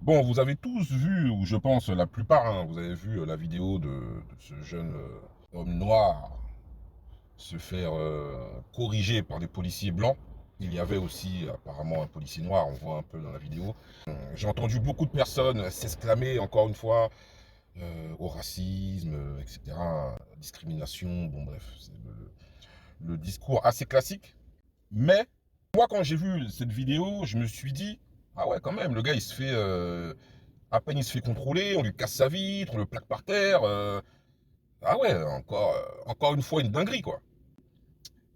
Bon, vous avez tous vu, ou je pense la plupart, hein, vous avez vu la vidéo de ce jeune homme noir se faire corriger par des policiers blancs. Il y avait aussi apparemment un policier noir, on voit un peu dans la vidéo. J'ai entendu beaucoup de personnes s'exclamer, encore une fois, au racisme, etc., discrimination, bon bref, c'est le discours assez classique. Mais moi, quand j'ai vu cette vidéo, je me suis dit, ah ouais, quand même, le gars, il se fait... à peine il se fait contrôler, on lui casse sa vitre, on le plaque par terre. Ah ouais, encore une fois une dinguerie, quoi.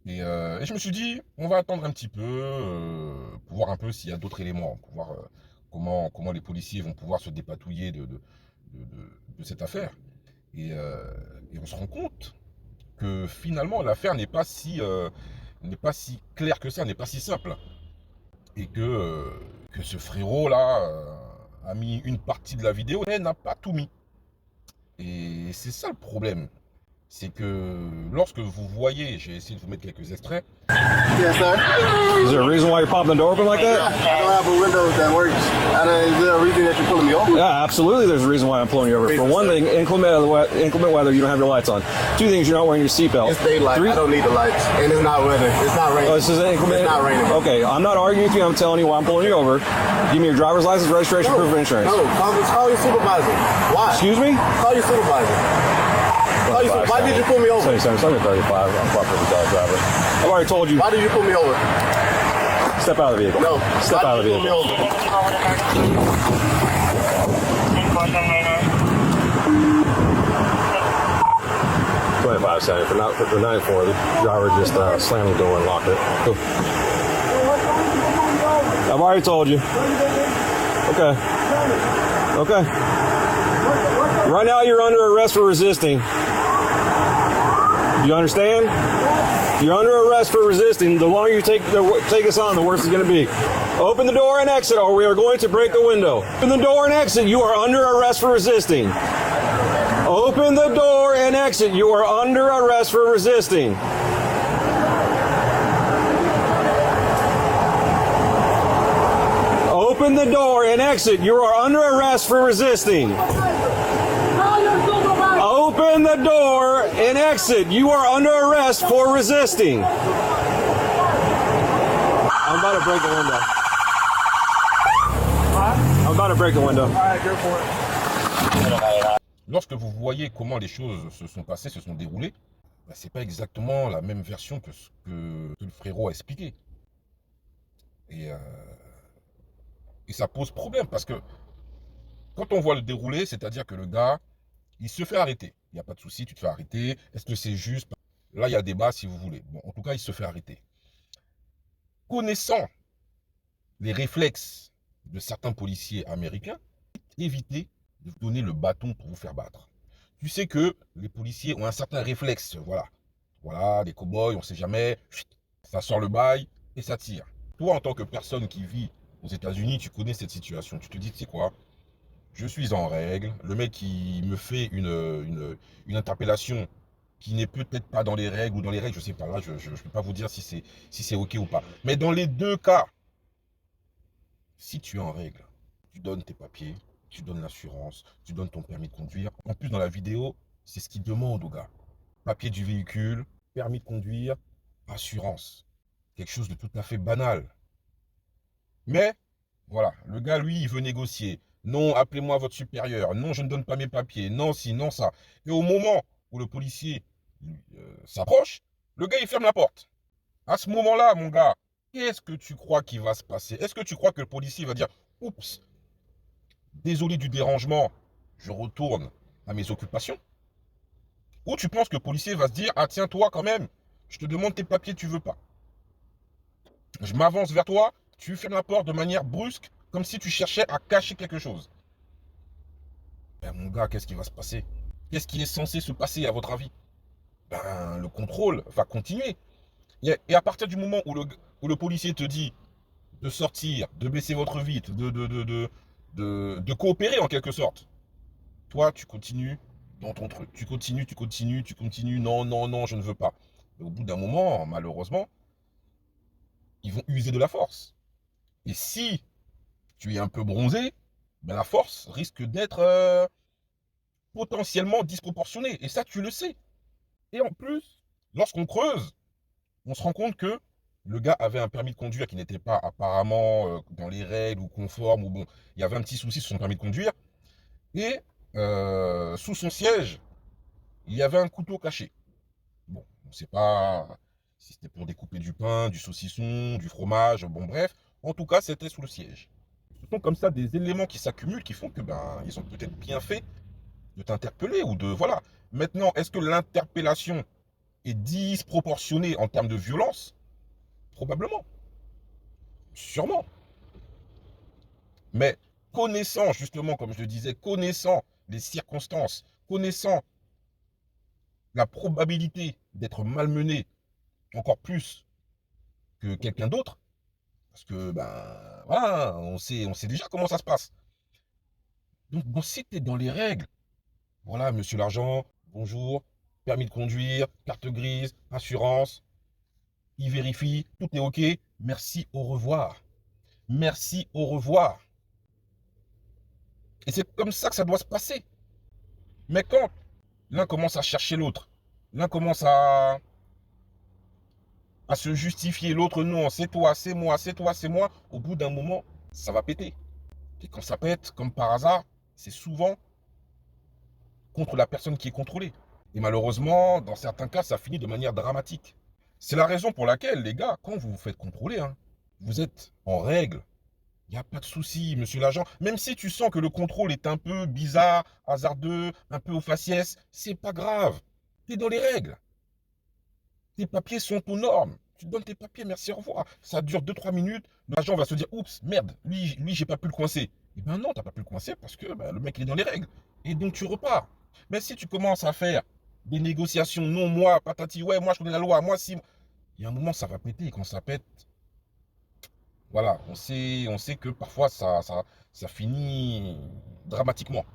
Et je me suis dit, on va attendre un petit peu pour voir un peu s'il y a d'autres éléments, pour voir comment les policiers vont pouvoir se dépatouiller de cette affaire. Et on se rend compte que finalement l'affaire n'est pas si claire que ça, n'est pas si simple. Et que ce frérot-là a mis une partie de la vidéo, mais n'a pas tout mis. Et c'est ça le problème. C'est que lorsque vous voyez, j'ai essayé de vous mettre quelques extraits. Yes, sir. Is there a reason why you're popping the door open like that? I don't have a window that works. Is there a reason that you're pulling me over? Yeah, absolutely. There's a reason why I'm pulling you over. For one thing, inclement weather, you don't have your lights on. Two things, you're not wearing your seatbelt. It's daylight. Three, I don't need the lights. And it's not weather. It's not raining. oh, this is inclement. It's not raining. Okay, I'm not arguing with you. I'm telling you why I'm pulling you over. Give me your driver's license, registration, proof of insurance. No, call your supervisor. Why? Excuse me? Call your supervisor. Why did you pull me over? 77, 35. I'm properly driver. I've already told you. Why did you pull me over? Step out of the vehicle. No. Step Why out of did the you pull vehicle. me over? 25 for the 9-4. The driver just slammed the door and locked it. Cool. I've already told you. Okay. Okay. Right now you're under arrest for resisting. You understand? You're under arrest for resisting. The longer you take us on, the worse it's going to be. Open the door and exit, or we are going to break the window. Open the door and exit. You are under arrest for resisting. Open the door and exit. You are under arrest for resisting. Open the door and exit. You are under arrest for resisting. Open the door and exit. You are under arrest for resisting. I'm about to break the window. I'm about to break the window. Lorsque vous voyez comment les choses se sont passées, se sont déroulées, bah, c'est pas exactement la même version que ce que le frérot a expliqué. Et, euh, et ça pose problème parce que quand on voit le déroulé, c'est-à-dire que le gars, il se fait arrêter. Il n'y a pas de souci, tu te fais arrêter. Est-ce que c'est juste? Là, il y a débat si vous voulez. Bon, en tout cas, il se fait arrêter. Connaissant les réflexes de certains policiers américains, évitez de vous donner le bâton pour vous faire battre. Tu sais que les policiers ont un certain réflexe. Voilà. Voilà, les cow-boys, on ne sait jamais. Ça sort le bail et ça tire. Toi, en tant que personne qui vit aux États-Unis, tu connais cette situation. Tu te dis, tu sais quoi? Je suis en règle. Le mec qui me fait une interpellation qui n'est peut-être pas dans les règles ou dans les règles, je sais pas. Là, je ne peux pas vous dire si c'est OK ou pas. Mais dans les deux cas, si tu es en règle, tu donnes tes papiers, tu donnes l'assurance, tu donnes ton permis de conduire. En plus, dans la vidéo, c'est ce qu'ils demandent aux gars. Papier du véhicule, permis de conduire, assurance. Quelque chose de tout à fait banal. Mais, voilà, le gars, lui, il veut négocier. Non, appelez-moi votre supérieur. Non, je ne donne pas mes papiers. Non, si, non, ça. Et au moment où le policier s'approche, le gars, il ferme la porte. À ce moment-là, mon gars, qu'est-ce que tu crois qu'il va se passer? Est-ce que tu crois que le policier va dire, oups, désolé du dérangement, je retourne à mes occupations? Ou tu penses que le policier va se dire, ah tiens, toi quand même, je te demande tes papiers, tu veux pas. Je m'avance vers toi, tu fermes la porte de manière brusque, comme si tu cherchais à cacher quelque chose. Ben mon gars, qu'est-ce qui va se passer? Qu'est-ce qui est censé se passer à votre avis? Ben le contrôle va continuer. Et à partir du moment où le policier te dit de sortir, de baisser votre vitre, de coopérer en quelque sorte, toi tu continues dans ton truc. Tu continues. Non, non, non, je ne veux pas. Mais au bout d'un moment, malheureusement, ils vont user de la force. Et si tu es un peu bronzé, ben, la force risque d'être potentiellement disproportionnée. Et ça, tu le sais. Et en plus, lorsqu'on creuse, on se rend compte que le gars avait un permis de conduire qui n'était pas apparemment dans les règles ou conforme, ou bon, il y avait un petit souci sur son permis de conduire. Et sous son siège, il y avait un couteau caché. Bon, on ne sait pas si c'était pour découper du pain, du saucisson, du fromage, bon bref. En tout cas, c'était sous le siège. Ce sont comme ça des éléments qui s'accumulent qui font que ben ils ont peut-être bien fait de t'interpeller ou de voilà. Maintenant, est-ce que l'interpellation est disproportionnée en termes de violence? Probablement, sûrement. Mais connaissant justement, comme je le disais, connaissant les circonstances, connaissant la probabilité d'être malmené encore plus que quelqu'un d'autre, parce que ben voilà, on sait déjà comment ça se passe. Donc bon, si tu es dans les règles, voilà, monsieur l'argent, bonjour, permis de conduire, carte grise, assurance, il vérifie, tout est ok, merci, au revoir. Merci, au revoir. Et c'est comme ça que ça doit se passer. Mais quand l'un commence à chercher l'autre, l'un commence à se justifier, l'autre non, c'est toi, c'est moi, c'est toi, c'est moi, au bout d'un moment, ça va péter. Et quand ça pète, comme par hasard, c'est souvent contre la personne qui est contrôlée. Et malheureusement, dans certains cas, ça finit de manière dramatique. C'est la raison pour laquelle, les gars, quand vous vous faites contrôler, hein, vous êtes en règle. Il n'y a pas de souci, monsieur l'agent. Même si tu sens que le contrôle est un peu bizarre, hasardeux, un peu au faciès, c'est pas grave. Tu es dans les règles. Tes papiers sont aux normes. Tu donnes tes papiers, merci, au revoir. Ça dure 2-3 minutes. L'agent va se dire, oups, merde, lui j'ai pas pu le coincer. Eh ben non, t'as pas pu le coincer parce que ben, le mec il est dans les règles. Et donc tu repars. Mais si tu commences à faire des négociations, non, moi, patati, ouais, moi je connais la loi, moi si. Il y a un moment, ça va péter. Et quand ça pète, voilà, on sait que parfois ça finit dramatiquement.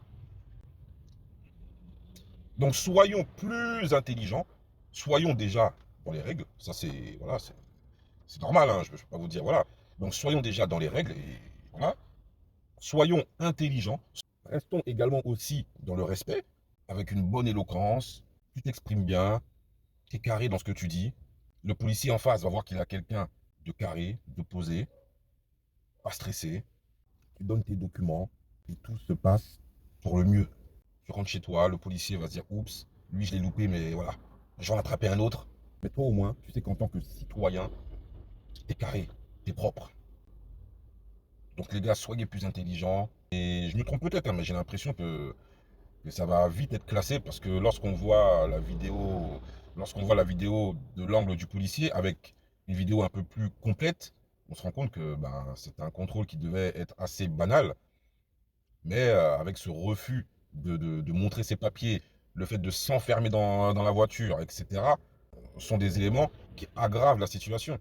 Donc soyons plus intelligents, soyons déjà dans les règles. Ça c'est voilà, c'est normal, hein, je ne vais pas vous dire voilà. Donc soyons déjà dans les règles et voilà. Soyons intelligents. Restons également aussi dans le respect, avec une bonne éloquence. Tu t'exprimes bien, tu es carré dans ce que tu dis. Le policier en face va voir qu'il a quelqu'un de carré, de posé, pas stressé. Tu donnes tes documents et tout se passe pour le mieux. Tu rentres chez toi, le policier va se dire oups, lui je l'ai loupé, mais voilà, je vais en attraper un autre. Mais toi au moins, tu sais qu'en tant que citoyen, t'es carré, t'es propre. Donc les gars, soyez plus intelligents. Et je me trompe peut-être, hein, mais j'ai l'impression que ça va vite être classé parce que lorsqu'on voit la vidéo, de l'angle du policier avec une vidéo un peu plus complète, on se rend compte que ben, c'est un contrôle qui devait être assez banal. Mais avec ce refus de montrer ses papiers, le fait de s'enfermer dans la voiture, etc., sont des éléments qui aggravent la situation.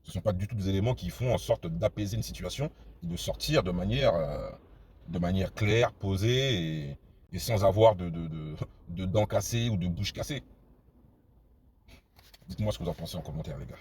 Ce ne sont pas du tout des éléments qui font en sorte d'apaiser une situation et de sortir de manière claire, posée et sans avoir de dents cassées ou de bouche cassée. Dites-moi ce que vous en pensez en commentaire, les gars.